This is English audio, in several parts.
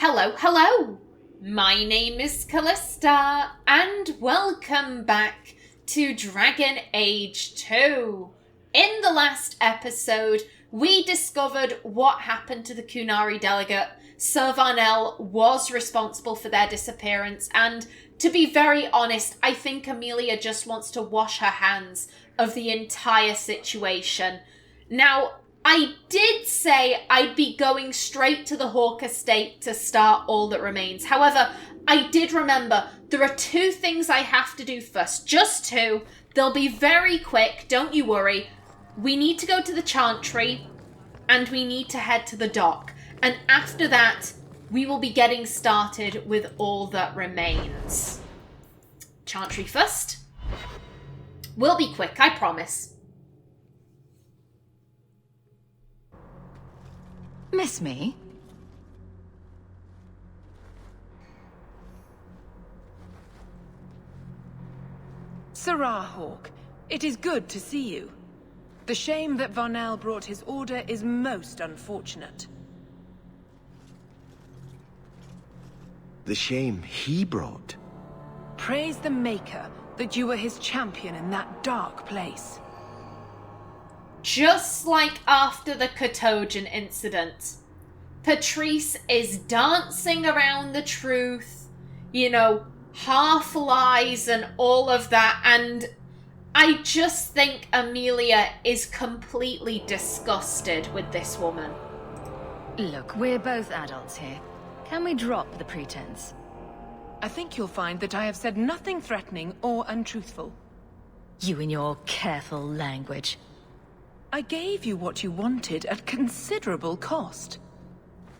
Hello! My name is Kallista, and welcome back to Dragon Age 2. In the last episode, we discovered what happened to the Qunari delegate. Sir Varnell was responsible for their disappearance, and to be very honest, I think Amelia just wants to wash her hands of the entire situation. Now, I did say I'd be going straight to the Hawk estate to start All That Remains. However, I did remember there are two things I have to do first. Just two. They'll be very quick, don't you worry. We need to go to the Chantry, and we need to head to the dock. And after that, we will be getting started with All That Remains. Chantry first. We'll be quick, I promise. Miss me? Sirrah Hawk, it is good to see you. The shame that Varnell brought his order is most unfortunate. The shame he brought? Praise the Maker that you were his champion in that dark place. Just like after the Kotogen incident, Patrice is dancing around the truth, half lies and all of that, and I just think Amelia is completely disgusted with this woman. Look, we're both adults here. Can we drop the pretense? I think you'll find that I have said nothing threatening or untruthful. You and your careful language. I gave you what you wanted at considerable cost.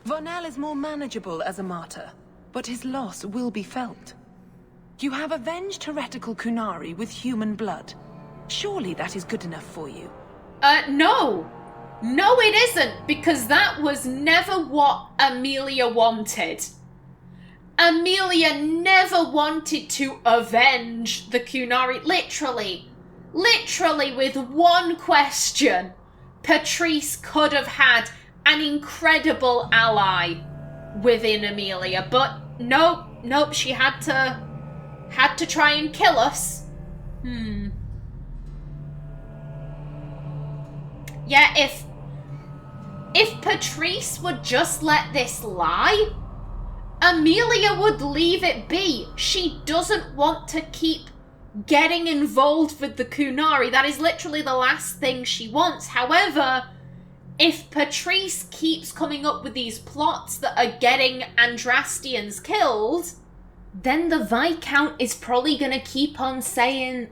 Varnell is more manageable as a martyr, but his loss will be felt. You have avenged heretical Qunari with human blood. Surely that is good enough for you. No. No, it isn't, because that was never what Amelia wanted. Amelia never wanted to avenge the Qunari. Literally, with one question, Patrice could have had an incredible ally within Amelia, but nope, she had to try and kill us. Yeah, if Patrice would just let this lie, Amelia would leave it be. She doesn't want to keep getting involved with the Qunari. That is literally the last thing she wants. However, if Patrice keeps coming up with these plots that are getting Andrastians killed, then the Viscount is probably going to keep on saying,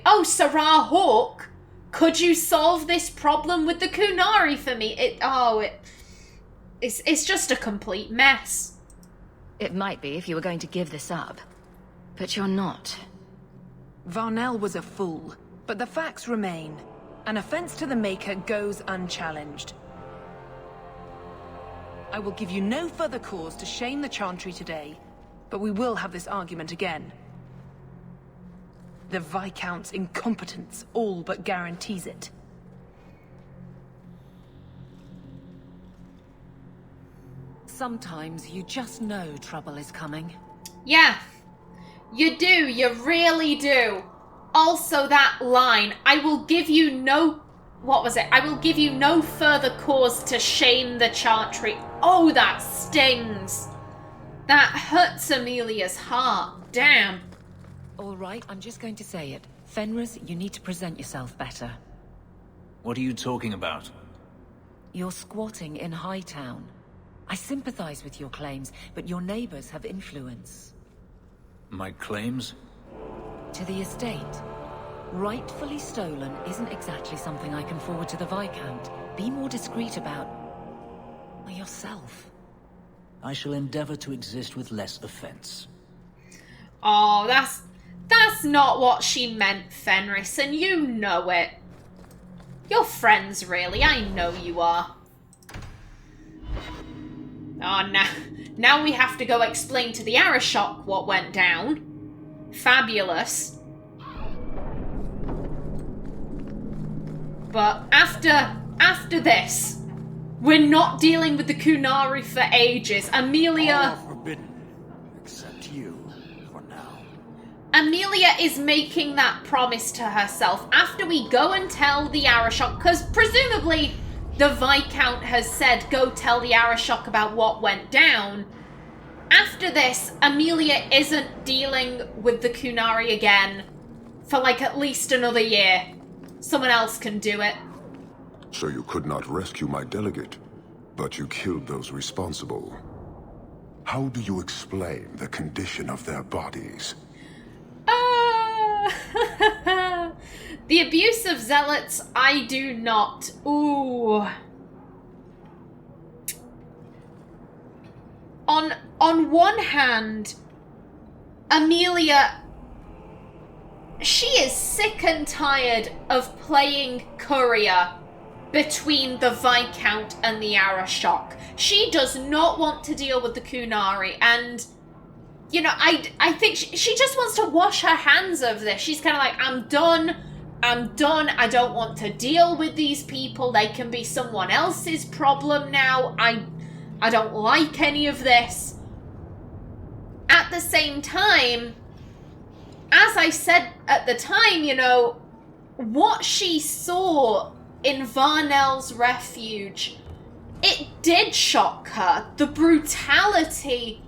"Oh, Sirrah Hawk, could you solve this problem with the Qunari for me?" It's just a complete mess. It might be if you were going to give this up. But you're not. Varnell was a fool, but the facts remain. An offense to the Maker goes unchallenged. I will give you no further cause to shame the Chantry today, but we will have this argument again. The Viscount's incompetence all but guarantees it. Sometimes you just know trouble is coming. Yeah, you do, you really do. Also that line, I will give you no... What was it? I will give you no further cause to shame the Chantry. Oh, that stings. That hurts Amelia's heart. Damn. All right, I'm just going to say it. Fenris, you need to present yourself better. What are you talking about? You're squatting in Hightown. I sympathize with your claims, but your neighbors have influence. My claims? To the estate. Rightfully stolen isn't exactly something I can forward to the Viscount. Be more discreet about... yourself. I shall endeavor to exist with less offense. Oh, that's not what she meant, Fenris, and you know it. You're friends, really. I know you are. Oh, now we have to go explain to the Arashok what went down. Fabulous. But after this, We're not dealing with the Qunari for ages. All Amelia... are forbidden, except you, for now. Amelia is making that promise to herself after we go and tell the Arashok, because presumably the Viscount has said, go tell the Arashok about what went down. After this, Amelia isn't dealing with the Qunari again for like at least another year. Someone else can do it. So you could not rescue my delegate, but you killed those responsible. How do you explain the condition of their bodies? The abuse of zealots, I do not. Ooh. On one hand, Amelia, she is sick and tired of playing courier between the Viscount and the Arashok. She does not want to deal with the Qunari, and you know, I think she just wants to wash her hands of this. She's kind of like, I'm done, I don't want to deal with these people, they can be someone else's problem now, I don't like any of this. At the same time, as I said at the time, you know, what she saw in Varnell's refuge, it did shock her. The brutality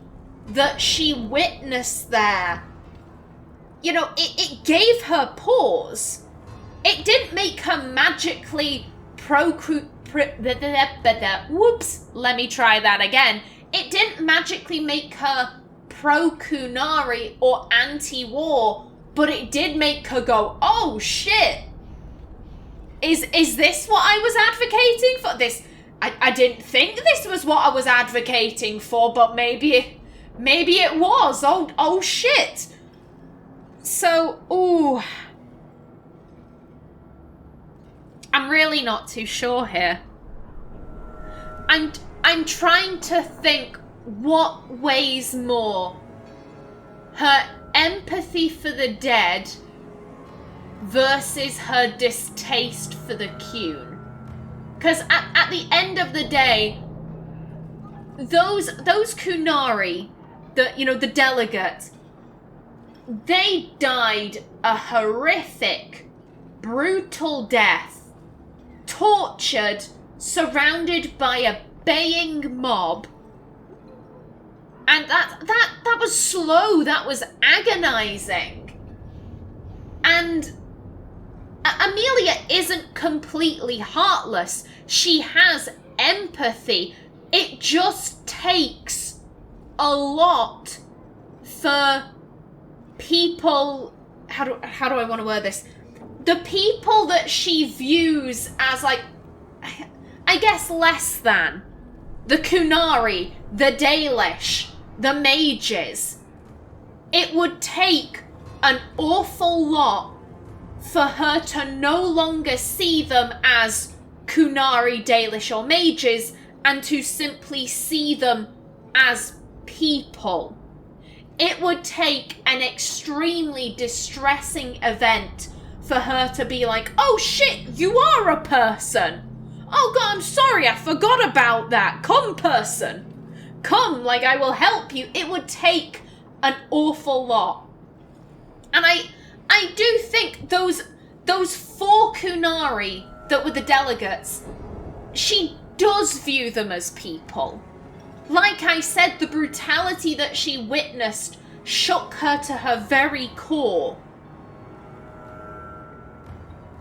that she witnessed there, you know, it gave her pause. It didn't make her magically whoops, let me try that again. It didn't magically make her pro-Qunari or anti-war, but it did make her go, oh shit, is this what I was advocating for? This, I didn't think this was what I was advocating for, but maybe it was. Oh shit. So, ooh, I'm really not too sure here. I'm trying to think what weighs more. Her empathy for the dead versus her distaste for the Qun. Because at the end of the day, those Qunari, the delegate, they died a horrific, brutal death, tortured, surrounded by a baying mob, and that was slow, that was agonizing. And Amelia isn't completely heartless. She has empathy. It just takes a lot for people, how do I want to word this? The people that she views as, like, I guess less than. The Qunari, the Dalish, the mages. It would take an awful lot for her to no longer see them as Qunari, Dalish, or mages, and to simply see them as people. It would take an extremely distressing event for her to be like, oh shit, you are a person. Oh god, I'm sorry, I forgot about that. Come, person. Come, like, I will help you. It would take an awful lot. And I do think those 4 Qunari that were the delegates, she does view them as people. Like I said, the brutality that she witnessed shook her to her very core.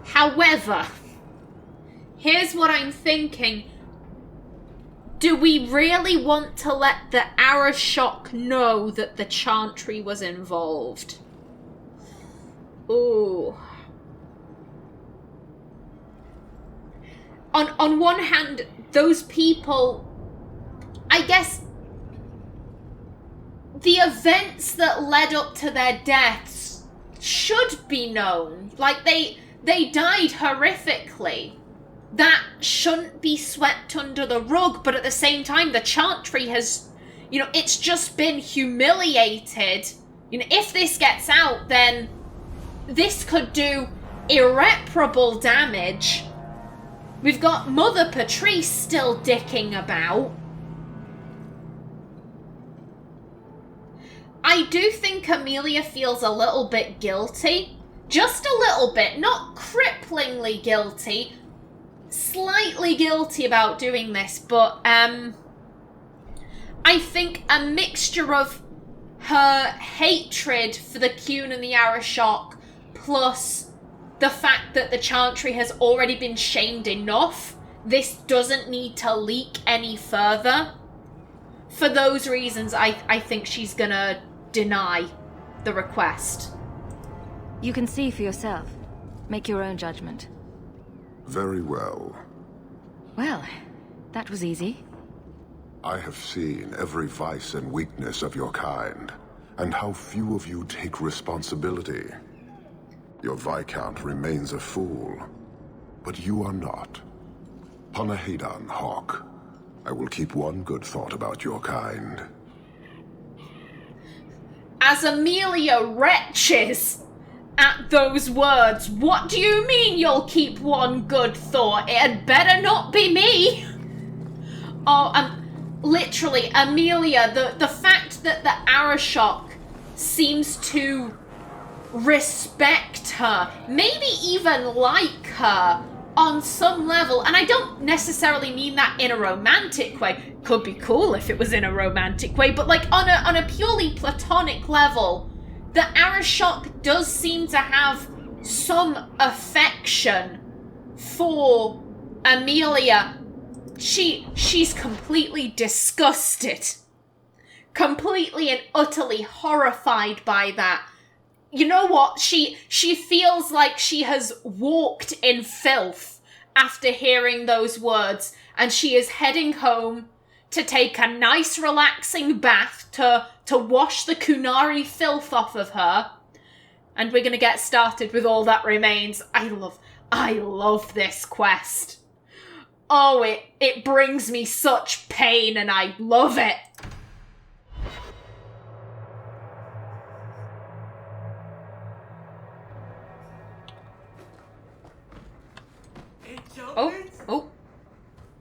However, here's what I'm thinking. Do we really want to let the Arashok know that the Chantry was involved? Ooh. On one hand, those people, I guess, the events that led up to their deaths should be known. Like, they died horrifically. That shouldn't be swept under the rug, but at the same time, the Chantry has, it's just been humiliated. If this gets out, then this could do irreparable damage. We've got Mother Patrice still dicking about. I do think Amelia feels a little bit guilty. Just a little bit. Not cripplingly guilty. Slightly guilty about doing this, but I think a mixture of her hatred for the Qun and the Arashok, plus the fact that the Chantry has already been shamed enough, this doesn't need to leak any further. For those reasons, I think she's gonna deny the request. You can see for yourself. Make your own judgment. Very well. Well, that was easy. I have seen every vice and weakness of your kind, and how few of you take responsibility. Your Viscount remains a fool, but you are not. Panahedan, Hawk. I will keep one good thought about your kind. As Amelia retches at those words, what do you mean you'll keep one good thought? It had better not be me. Oh, literally, Amelia, the fact that the Arashok seems to respect her, maybe even like her on some level, and I don't necessarily mean that in a romantic way. Could be cool if it was in a romantic way, but like on a purely platonic level, the Arashok does seem to have some affection for Amelia. She's completely disgusted. Completely and utterly horrified by that. You know what? She feels like she has walked in filth after hearing those words, and she is heading home to take a nice relaxing bath to wash the Qunari filth off of her. And we're gonna get started with All That Remains. I love this quest. Oh, it brings me such pain, and I love it. Oh.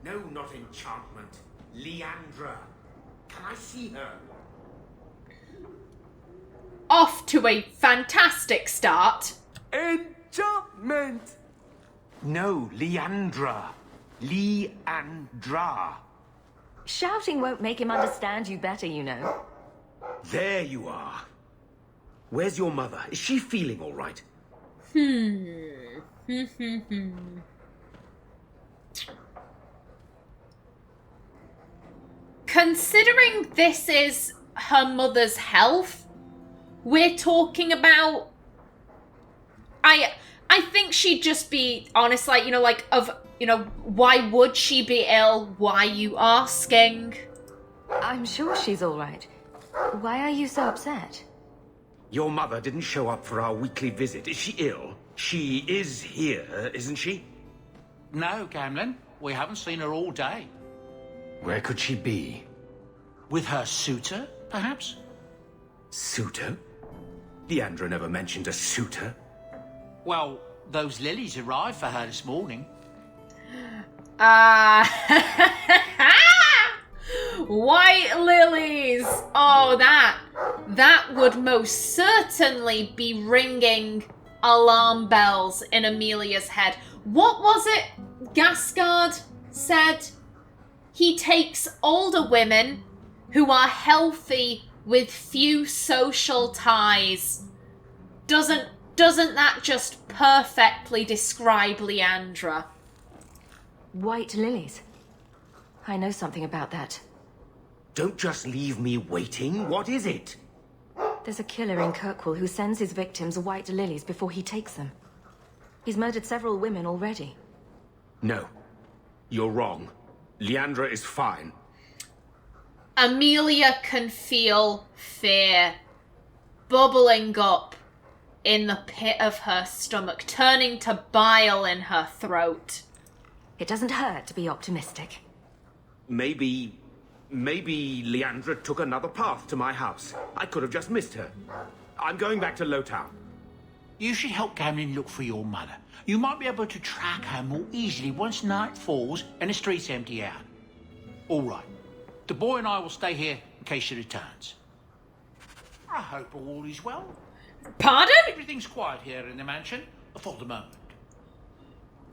No, not enchantment. Leandra. Can I see her? Off to a fantastic start. Enchantment! No, Leandra. Leandra. Shouting won't make him understand you better, you know. There you are. Where's your mother? Is she feeling all right? Considering this is her mother's health we're talking about, I think she'd just be honest, like, why would she be ill? Why are you asking? I'm sure she's all right. Why are you so upset? Your mother didn't show up for our weekly visit. Is she ill? She is here, isn't she? No, Gamlin. We haven't seen her all day. Where could she be? With her suitor, perhaps? Suitor? Leandra never mentioned a suitor. Well, those lilies arrived for her this morning. White lilies! Oh, that would most certainly be ringing alarm bells in Amelia's head. What was it Gasgard said? He takes older women who are healthy with few social ties. Doesn't that just perfectly describe Leandra? White lilies. I know something about that. Don't just leave me waiting. What is it? There's a killer in Kirkwall who sends his victims white lilies before he takes them. He's murdered several women already. No. You're wrong. Leandra is fine. Amelia can feel fear bubbling up in the pit of her stomach, turning to bile in her throat. It doesn't hurt to be optimistic. Maybe Leandra took another path to my house. I could have just missed her. I'm going back to Lowtown. You should help Gamlin look for your mother. You might be able to track her more easily once night falls and the streets empty out. All right. The boy and I will stay here in case she returns. I hope all is well. Pardon? Everything's quiet here in the mansion for the moment.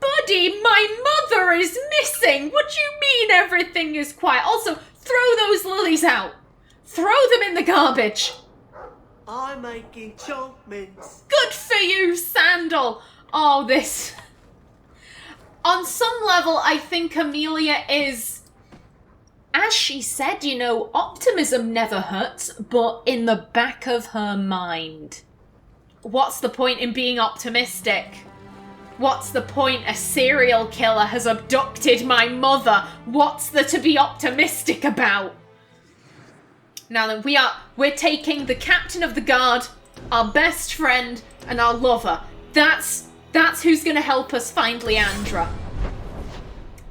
Buddy, my mother is missing! What do you mean everything is quiet? Also, throw those lilies out! Throw them in the garbage! I'm making chunk mince. Good for you, Sandal! Oh, this... On some level, I think Amelia is... As she said, you know, optimism never hurts, but in the back of her mind. What's the point in being optimistic? What's the point? A serial killer has abducted my mother. What's there to be optimistic about? Now then, we're taking the captain of the guard, our best friend, and our lover. That's who's going to help us find Leandra.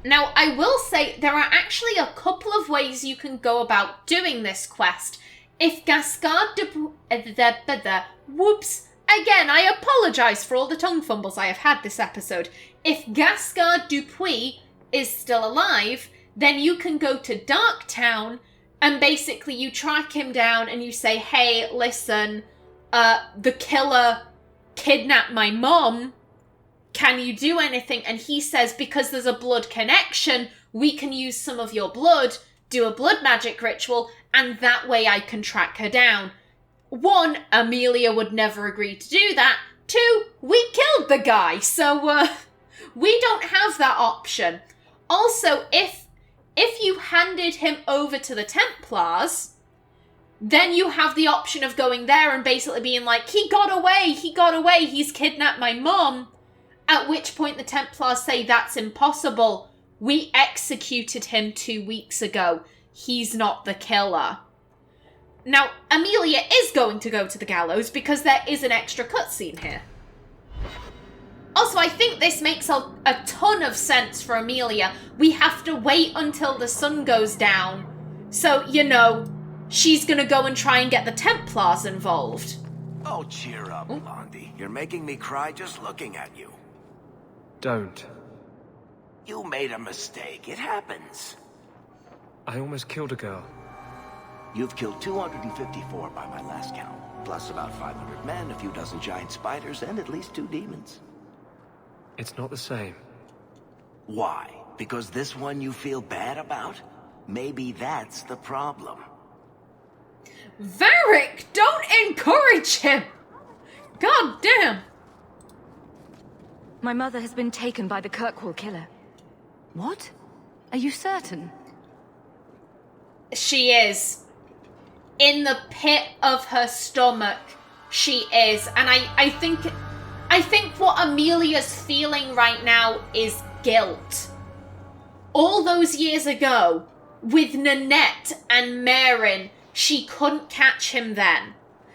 Now, I will say there are actually a couple of ways you can go about doing this quest. If Gascard de... Whoops. Again, I apologise for all the tongue fumbles I have had this episode. If Gascard Dupuis is still alive, then you can go to Darktown and basically you track him down and you say, hey, listen, the killer kidnapped my mom. Can you do anything? And he says, because there's a blood connection, we can use some of your blood, do a blood magic ritual, and that way I can track her down. 1, Amelia would never agree to do that. 2, we killed the guy, so we don't have that option. Also, if you handed him over to the Templars, then you have the option of going there and basically being like, he got away, he's kidnapped my mom. At which point the Templars say that's impossible. We executed him 2 weeks ago. He's not the killer. Now, Amelia is going to go to the gallows because there is an extra cutscene here. Also, I think this makes a ton of sense for Amelia. We have to wait until the sun goes down. So, you know, she's going to go and try and get the Templars involved. Oh, cheer up, Blondie. You're making me cry just looking at you. Don't. You made a mistake. It happens. I almost killed a girl. You've killed 254 by my last count, plus about 500 men, a few dozen giant spiders, and at least 2 demons. It's not the same. Why? Because this one you feel bad about? Maybe that's the problem. Varric, don't encourage him! God damn! My mother has been taken by the Kirkwall killer. What? Are you certain? She is. In the pit of her stomach, she is. And I think what Amelia's feeling right now is guilt. All those years ago, with Nanette and Marin, she couldn't catch him then.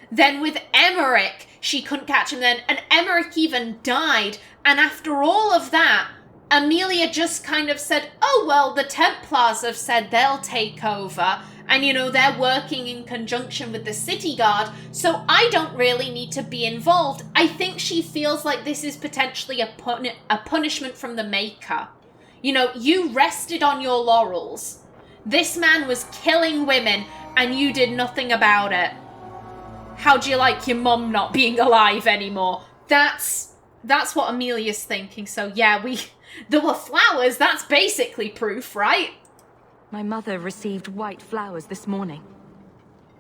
Then with Emmerich, she couldn't catch him then. And Emmerich even died. And after all of that, Amelia just kind of said, oh, well, the Templars have said they'll take over. And, you know, they're working in conjunction with the city guard. So I don't really need to be involved. I think she feels like this is potentially a punishment from the Maker. You know, you rested on your laurels. This man was killing women and you did nothing about it. How do you like your mum not being alive anymore? That's what Amelia's thinking. So yeah, there were flowers. That's basically proof, right? My mother received white flowers this morning.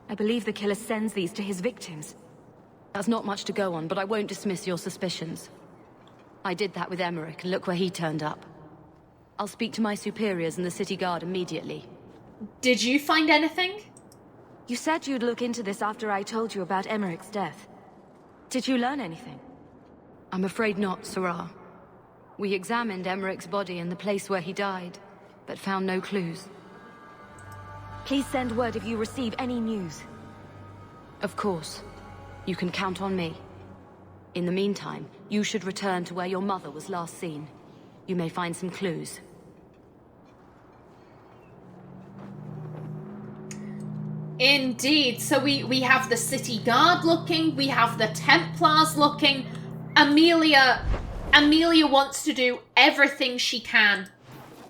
I believe the killer sends these to his victims. That's not much to go on, but I won't dismiss your suspicions. I did that with Emmerich, and look where he turned up. I'll speak to my superiors and the city guard immediately. Did you find anything? You said you'd look into this after I told you about Emmerich's death. Did you learn anything? I'm afraid not, Sarah. We examined Emmerich's body and the place where he died, but found no clues. Please send word if you receive any news. Of course. You can count on me. In the meantime, you should return to where your mother was last seen. You may find some clues. Indeed. So we have the city guard looking, we have the Templars looking. Amelia wants to do everything she can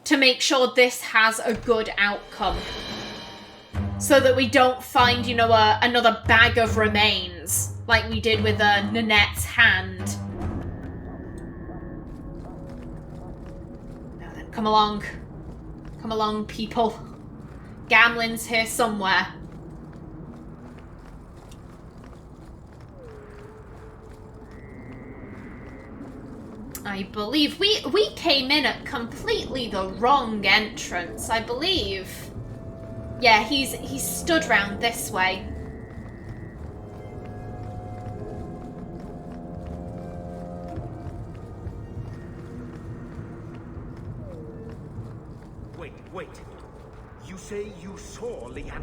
to make sure this has a good outcome. So that we don't find, you know, another bag of remains, like we did with Nanette's hand. Now then, come along. Come along, people. Gamlen's here somewhere. I believe we came in at completely the wrong entrance, I believe. Yeah, he's stood round this way. Wait. You say you saw Leandra?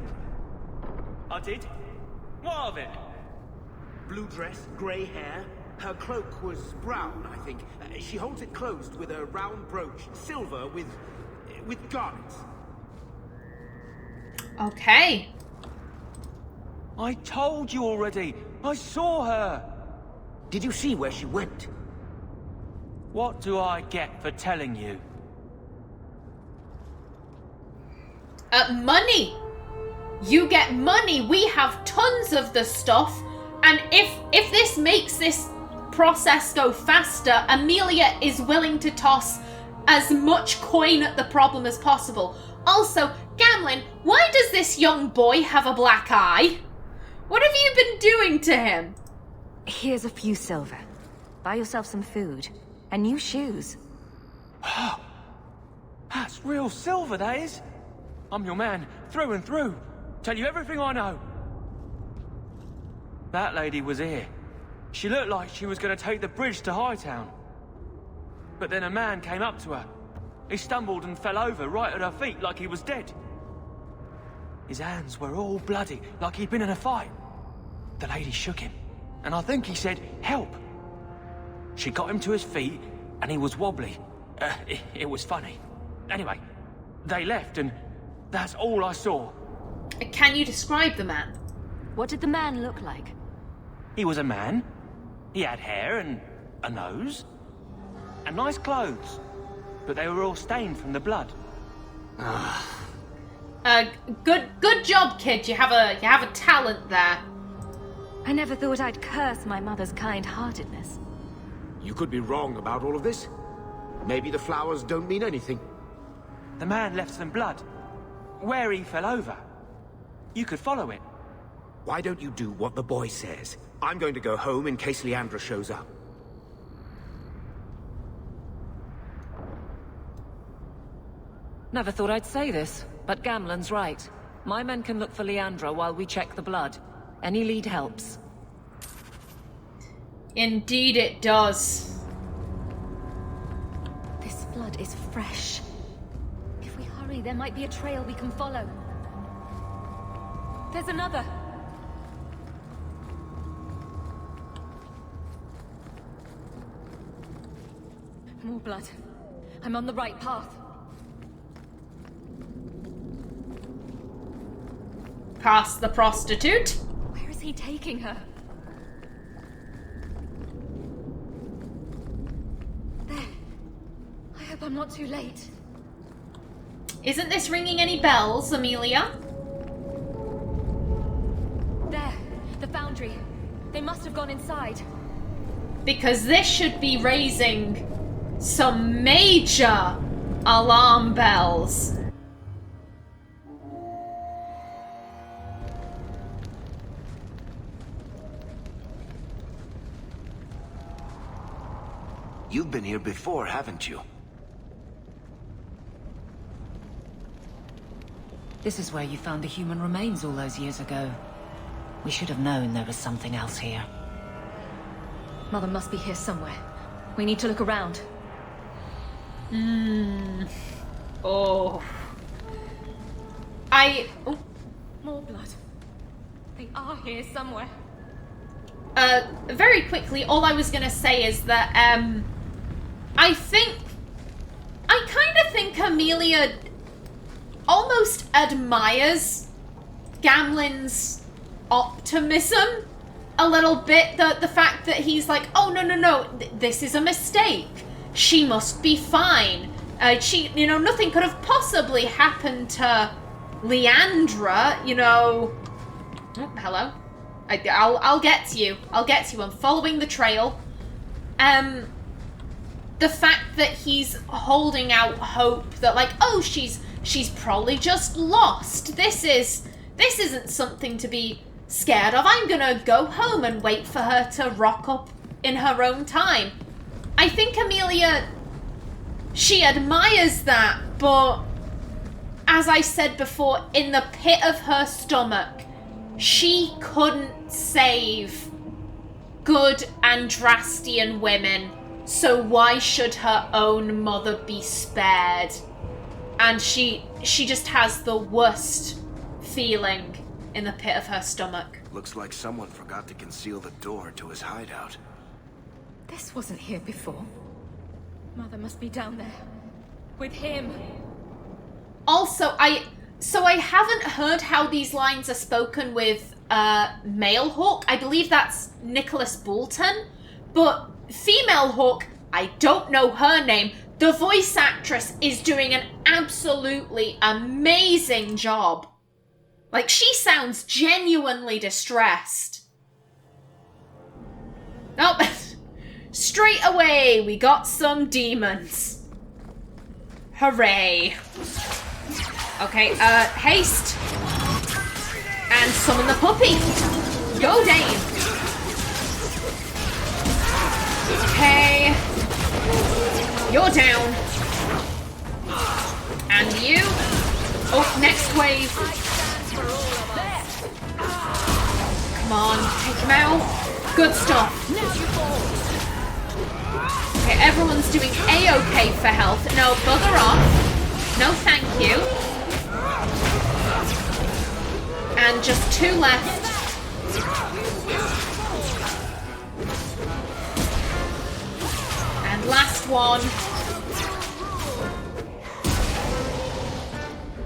I did. What of it? Blue dress, grey hair. Her cloak was brown, I think. She holds it closed with a round brooch, silver with garnets. Okay. I told you already. I saw her. Did you see where she went? What do I get for telling you? Money. You get money. We have tons of the stuff. And if this makes this process go faster, Amelia is willing to toss as much coin at the problem as possible. Also, Gamlen, why does this young boy have a black eye? What have you been doing to him? Here's a few silver. Buy yourself some food. And new shoes. That's real silver, that is. I'm your man, through and through. Tell you everything I know. That lady was here. She looked like she was going to take the bridge to Hightown. But then a man came up to her. He stumbled and fell over right at her feet like he was dead. His hands were all bloody, like he'd been in a fight. The lady shook him, and I think he said, "Help." She got him to his feet, and he was wobbly. It was funny. Anyway, they left, and that's all I saw. Can you describe the man? What did the man look like? He was a man. He had hair and a nose. And nice clothes. But they were all stained from the blood. Good job, kid. You have a talent there. I never thought I'd curse my mother's kind-heartedness. You could be wrong about all of this. Maybe the flowers don't mean anything. The man left some blood. Where he fell over. You could follow it. Why don't you do what the boy says? I'm going to go home in case Leandra shows up. Never thought I'd say this, but Gamlen's right. My men can look for Leandra while we check the blood. Any lead helps. Indeed it does. This blood is fresh. If we hurry, there might be a trail we can follow. There's another! More blood. I'm on the right path. Past the prostitute? Where is he taking her? There. I hope I'm not too late. Isn't this ringing any bells, Amelia? There. The foundry. They must have gone inside. Because this should be raising some major alarm bells. You've been here before, haven't you? This is where you found the human remains all those years ago. We should have known there was something else here. Mother must be here somewhere. We need to look around. Oh. More blood. They are here somewhere. Very quickly, all I was gonna say is that, I kind of think Amelia almost admires Gamlen's optimism. a little bit the fact that he's like, oh, no, this is a mistake. She must be fine. Nothing could have possibly happened to Leandra, Oh, hello. I'll get to you. I'm following the trail. The fact that he's holding out hope that, like, oh, she's probably just lost. This isn't something to be scared of. I'm gonna go home and wait for her to rock up in her own time. I think Amelia, she admires that, but as I said before, in the pit of her stomach, she couldn't save good Andrastian women, so why should her own mother be spared? And she just has the worst feeling in the pit of her stomach. Looks like someone forgot to conceal the door to his hideout. This wasn't here before. Mother must be down there. With him. Also, I haven't heard how these lines are spoken with male Hawk. I believe that's Nicholas Boulton. But female Hawk, I don't know her name. The voice actress is doing an absolutely amazing job. Like, she sounds genuinely distressed. Nope. Straight away, we got some demons. Hooray. Okay, haste. And summon the puppy. Go, Dane. Okay. You're down. And you. Oh, next wave. Come on, take him out. Good stuff. Okay, everyone's doing A-okay for health. No, bugger off. No, thank you. And just 2 left. And last one.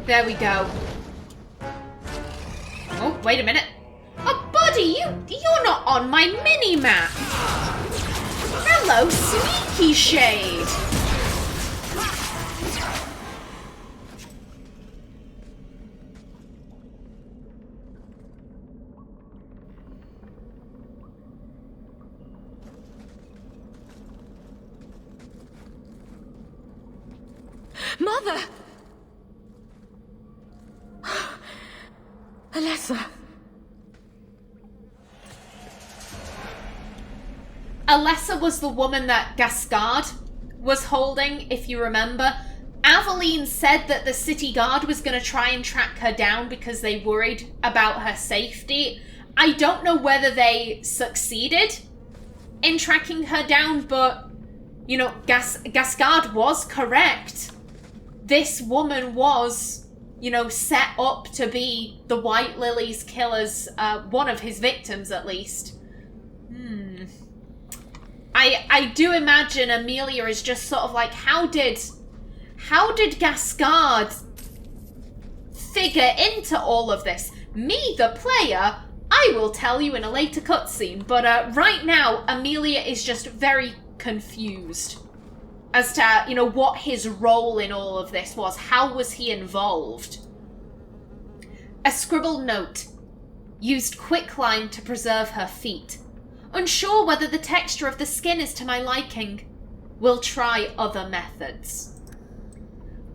There we go. Oh, wait a minute. Oh, buddy, you're not on my mini-map. Hello, Sneaky Shade. Mother! Alessa. Alessa was the woman that Gascard was holding, if you remember. Aveline said that the city guard was going to try and track her down because they worried about her safety. I don't know whether they succeeded in tracking her down, but, Gascard was correct. This woman was, set up to be the White Lilies killer's, one of his victims at least. I do imagine Amelia is just sort of like, how did Gascard figure into all of this? Me, the player, I will tell you in a later cutscene, but right now, Amelia is just very confused as to, what his role in all of this was. How was he involved? A scribbled note. Used quicklime to preserve her feet. Unsure whether the texture of the skin is to my liking. Will try other methods.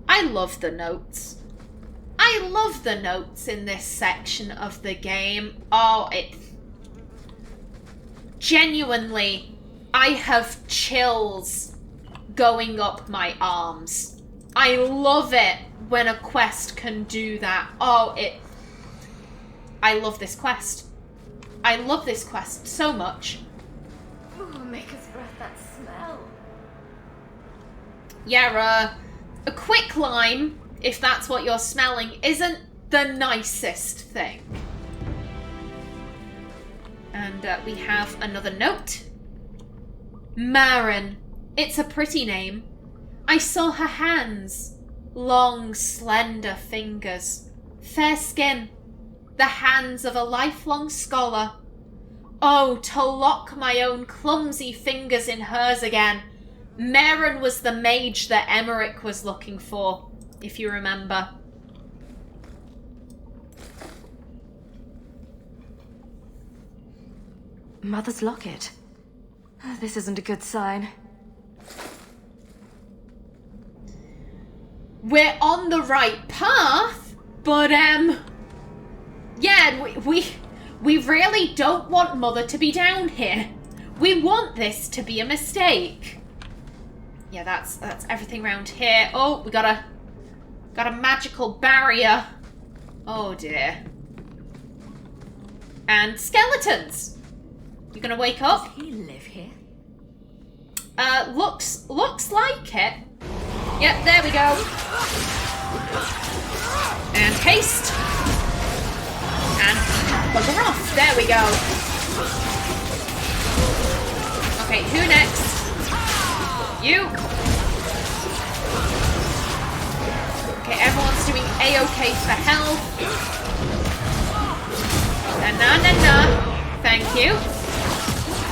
I love the notes. I love the notes in this section of the game. Oh, it... Genuinely, I have chills going up my arms. I love it when a quest can do that. Oh, it... I love this quest. I love this quest so much. Ooh, make us breath that smell. Yeah, a quicklime, if that's what you're smelling, isn't the nicest thing. And we have another note. Marin. It's a pretty name. I saw her hands. Long, slender fingers. Fair skin. The hands of a lifelong scholar. Oh, to lock my own clumsy fingers in hers again. Merrin was the mage that Emmerich was looking for, if you remember. Mother's locket. This isn't a good sign. We're on the right path, but yeah, we really don't want Mother to be down here. We want this to be a mistake. Yeah, that's everything around here. Oh, we got a magical barrier. Oh dear. And skeletons. You gonna wake up? Does he live here? Looks like it. Yep, there we go. And haste. And bugger off. There we go. Okay, who next? You. Okay, everyone's doing A-okay for health. Na. Thank you.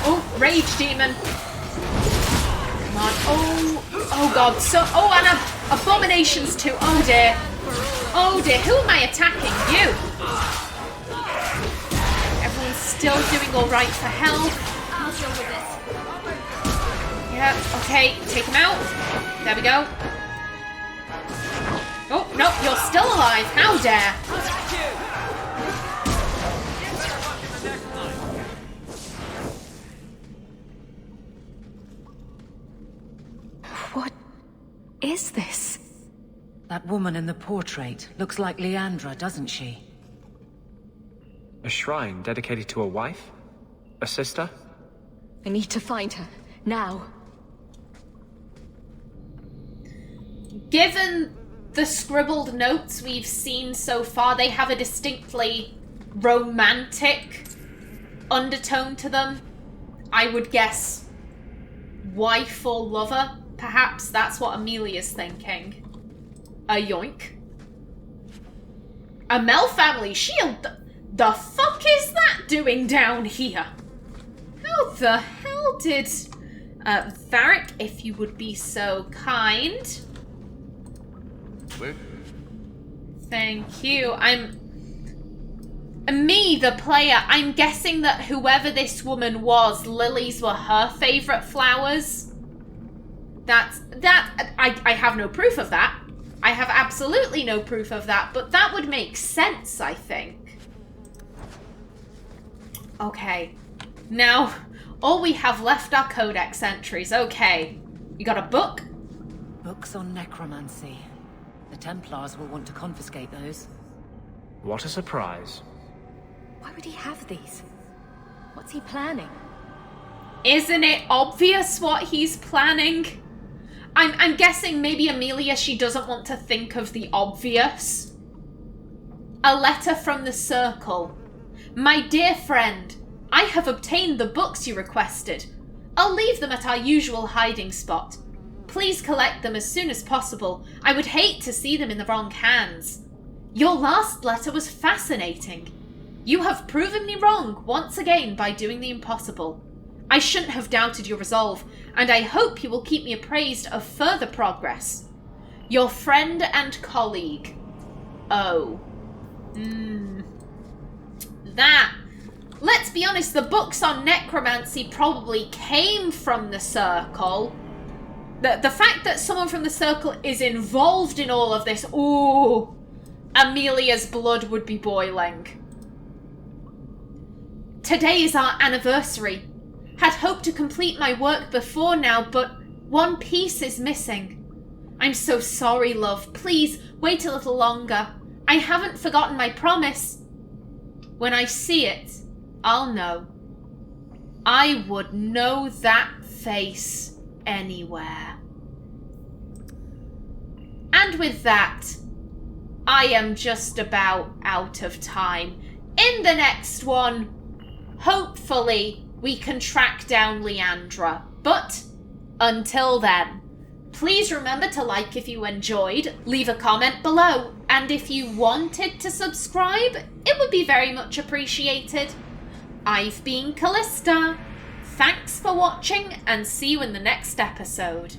Oh, rage demon. Come on. Oh god. And abominations too. Oh dear. Oh dear. Who am I attacking? You. Everyone's still doing all right for health. I'll deal with this. Yeah. Okay. Take him out. There we go. Oh no, you're still alive. How dare? What is this? That woman in the portrait looks like Leandra, doesn't she? A shrine dedicated to a wife? A sister? I need to find her. Now. Given the scribbled notes we've seen so far, they have a distinctly romantic undertone to them. I would guess wife or lover. Perhaps that's what Amelia's thinking. A yoink. A Mel family shield? The fuck is that doing down here? How the hell did... Varric, if you would be so kind. Thank you. Me, the player, I'm guessing that whoever this woman was, lilies were her favourite flowers. I have no proof of that. I have absolutely no proof of that, but that would make sense, I think. Okay. Now, all we have left are codex entries. Okay. You got a book? Books on necromancy. The Templars will want to confiscate those. What a surprise. Why would he have these? What's he planning? Isn't it obvious what he's planning? I'm guessing maybe Amelia, she doesn't want to think of the obvious. A letter from the Circle. My dear friend, I have obtained the books you requested. I'll leave them at our usual hiding spot. Please collect them as soon as possible. I would hate to see them in the wrong hands. Your last letter was fascinating. You have proven me wrong once again by doing the impossible. I shouldn't have doubted your resolve, and I hope you will keep me appraised of further progress. Your friend and colleague. Oh. That. Let's be honest, the books on necromancy probably came from the Circle. The fact that someone from the Circle is involved in all of this, ooh, Amelia's blood would be boiling. Today is our anniversary. Had hoped to complete my work before now, but one piece is missing. I'm so sorry, love. Please, wait a little longer. I haven't forgotten my promise. When I see it, I'll know. I would know that face anywhere. And with that, I am just about out of time. In the next one, hopefully we can track down Leandra. But until then, please remember to like if you enjoyed, leave a comment below, and if you wanted to subscribe, it would be very much appreciated. I've been Callista. Thanks for watching and see you in the next episode.